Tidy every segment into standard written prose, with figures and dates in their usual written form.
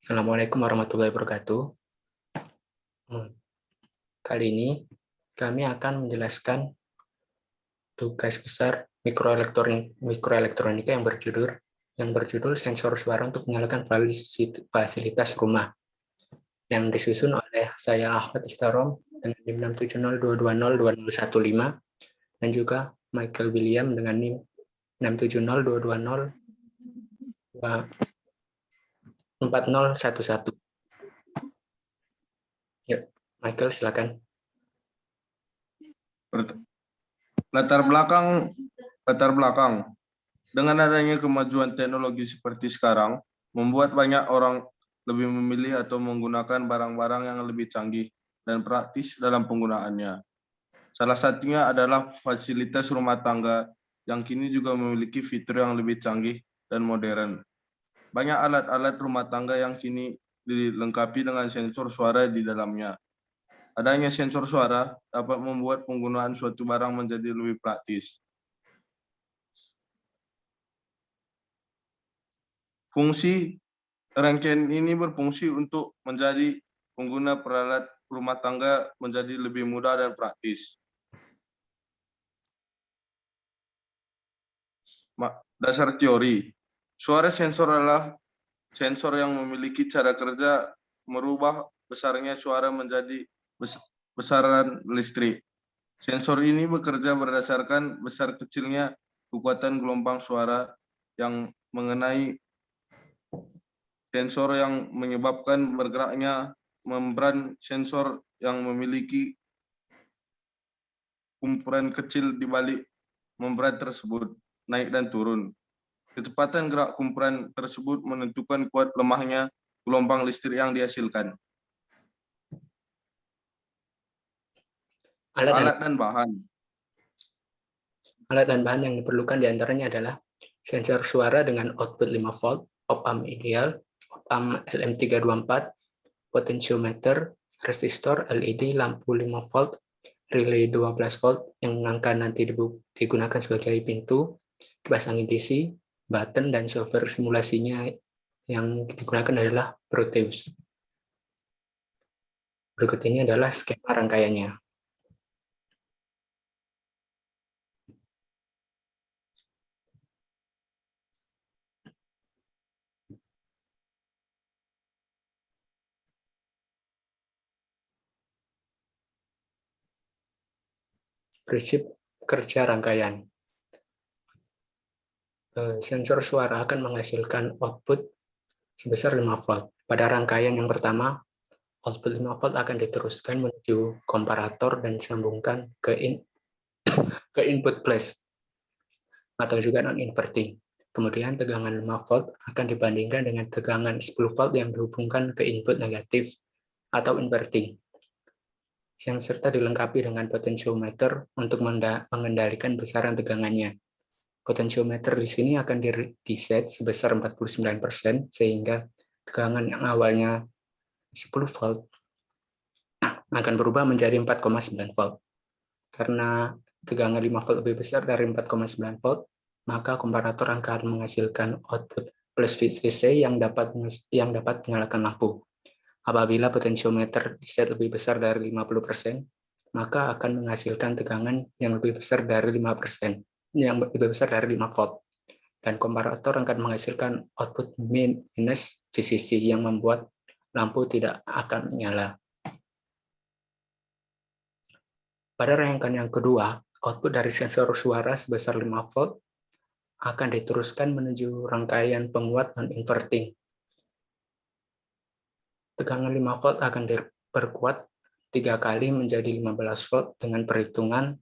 Assalamualaikum warahmatullahi wabarakatuh. Kali ini kami akan menjelaskan tugas besar mikroelektronika yang berjudul sensor suara untuk menyalakan fasilitas rumah, yang disusun oleh saya Ahmad Ikhtarom dengan NIM 67022022015 dan juga Michael William dengan NIM 67022024011. Ya, Michael, silakan. Latar belakang. Dengan adanya kemajuan teknologi seperti sekarang, membuat banyak orang lebih memilih atau menggunakan barang-barang yang lebih canggih dan praktis dalam penggunaannya. Salah satunya adalah fasilitas rumah tangga yang kini juga memiliki fitur yang lebih canggih dan modern. Banyak alat-alat rumah tangga yang kini dilengkapi dengan sensor suara di dalamnya. Adanya sensor suara dapat membuat penggunaan suatu barang menjadi lebih praktis. Fungsi rangkaian ini berfungsi untuk menjadi pengguna peralat rumah tangga menjadi lebih mudah dan praktis. Dasar teori. Suara sensor adalah sensor yang memiliki cara kerja merubah besarnya suara menjadi besaran listrik. Sensor ini bekerja berdasarkan besar kecilnya kekuatan gelombang suara yang mengenai sensor yang menyebabkan bergeraknya membran sensor yang memiliki kumpulan kecil di balik membran tersebut naik dan turun. Kecepatan gerak kumpulan tersebut menentukan kuat lemahnya gelombang listrik yang dihasilkan. Alat dan bahan. Alat dan bahan yang diperlukan diantaranya adalah sensor suara dengan output 5 volt, op-amp ideal, op-amp LM324, potentiometer, resistor, LED, lampu 5 volt, relay 12 volt yang akan nanti digunakan sebagai pintu, kipas angin DC, button, dan software simulasinya yang digunakan adalah Proteus. Berikut ini adalah skema rangkaiannya. Prinsip kerja rangkaian. Sensor suara akan menghasilkan output sebesar 5 volt. Pada rangkaian yang pertama, output 5 volt akan diteruskan menuju komparator dan disambungkan ke input plus atau juga non-inverting. Kemudian tegangan 5 volt akan dibandingkan dengan tegangan 10 volt yang dihubungkan ke input negatif atau inverting. Yang serta dilengkapi dengan potentiometer untuk mengendalikan besaran tegangannya. Potentiometer di sini akan di-set sebesar 49% sehingga tegangan yang awalnya 10 volt akan berubah menjadi 4,9 volt. Karena tegangan 5 volt lebih besar dari 4,9 volt, maka komparator akan menghasilkan output plus VCC yang dapat menyalakan lampu. Apabila potentiometer di-set lebih besar dari 50%, maka akan menghasilkan tegangan yang lebih besar dari 5%, yang lebih besar dari 5 volt. Dan komparator akan menghasilkan output minus VCC yang membuat lampu tidak akan menyala. Pada rangkaian yang kedua, output dari sensor suara sebesar 5 volt akan diteruskan menuju rangkaian penguat non-inverting. Tegangan 5 volt akan diperkuat 3 kali menjadi 15 volt dengan perhitungan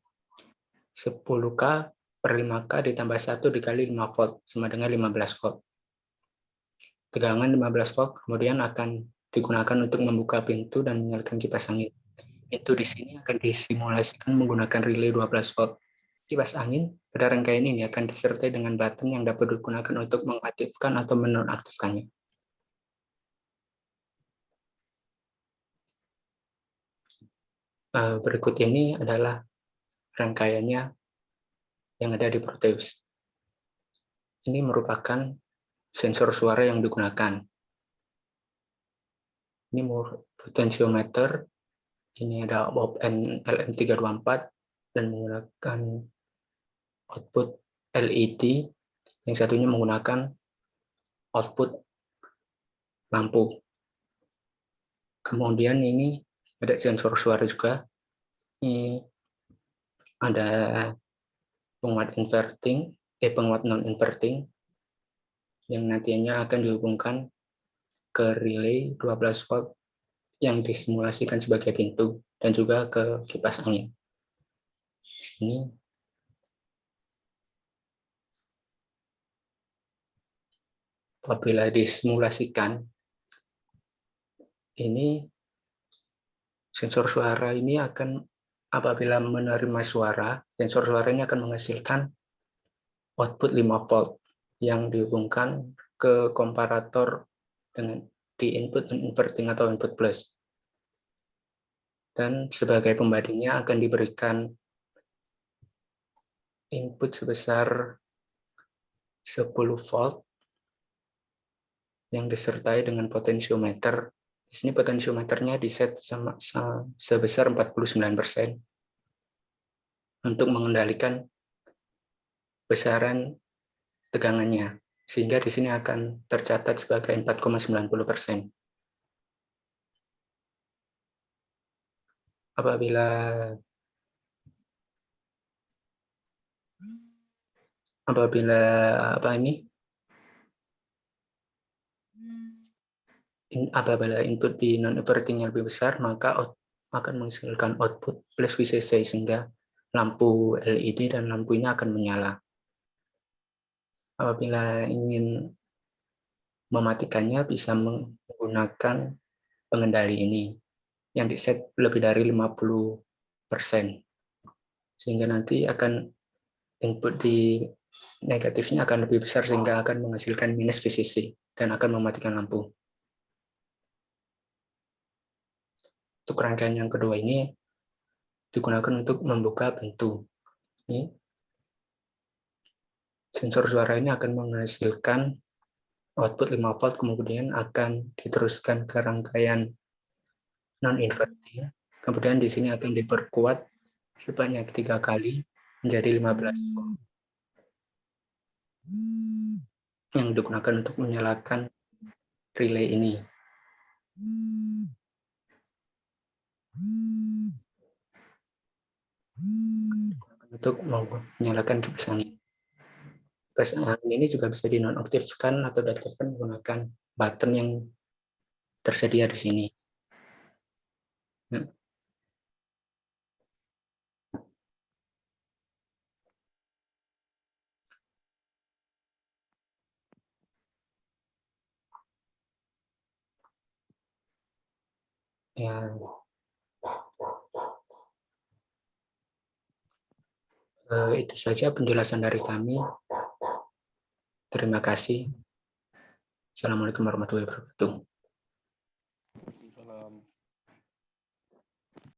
10K per 5K ditambah 1 dikali 5 volt sama dengan 15 volt. Tegangan 15 volt kemudian akan digunakan untuk membuka pintu dan menyalakan kipas angin. Pintu di sini akan disimulasikan menggunakan relay 12 volt. Kipas angin pada rangkaian ini akan disertai dengan button yang dapat digunakan untuk mengaktifkan atau menonaktifkannya. Berikut ini adalah rangkaiannya yang ada di Proteus. Ini merupakan sensor suara yang digunakan. Ini potensiometer, ini ada op LM324 dan menggunakan output LED, yang satunya menggunakan output lampu. Kemudian ini ada sensor suara juga. Ini ada penguat penguat non inverting yang nantinya akan dihubungkan ke relay 12 volt yang disimulasikan sebagai pintu dan juga ke kipas angin. Ini apabila disimulasikan, ini sensor suara ini akan apabila menerima suara, sensor suara ini akan menghasilkan output 5 volt yang dihubungkan ke komparator dengan di input inverting atau input plus. Dan sebagai pembandingnya akan diberikan input sebesar 10 volt yang disertai dengan potensiometer. Di sini potensiometernya diset sebesar 49% untuk mengendalikan besaran tegangannya, sehingga di sini akan tercatat sebagai 4,90%. Apabila input di non-inverting yang lebih besar, maka akan menghasilkan output plus VCC, sehingga lampu LED dan lampu ini akan menyala. Apabila ingin mematikannya, bisa menggunakan pengendali ini yang diset lebih dari 50%, sehingga nanti akan input di negatifnya akan lebih besar, sehingga akan menghasilkan minus VCC dan akan mematikan lampu. Untuk rangkaian yang kedua ini digunakan untuk membuka pintu. Ini sensor suara ini akan menghasilkan output 5 volt, kemudian akan diteruskan ke rangkaian non-inverting. Kemudian di sini akan diperkuat sebanyak 3 kali menjadi 15 volt yang digunakan untuk menyalakan relay ini. Untuk menyalakan kipas angin. Kipas angin ini juga bisa dinonaktifkan atau diaktifkan menggunakan button yang tersedia di sini. Ya, itu saja penjelasan dari kami. Terima kasih. Assalamualaikum warahmatullahi wabarakatuh.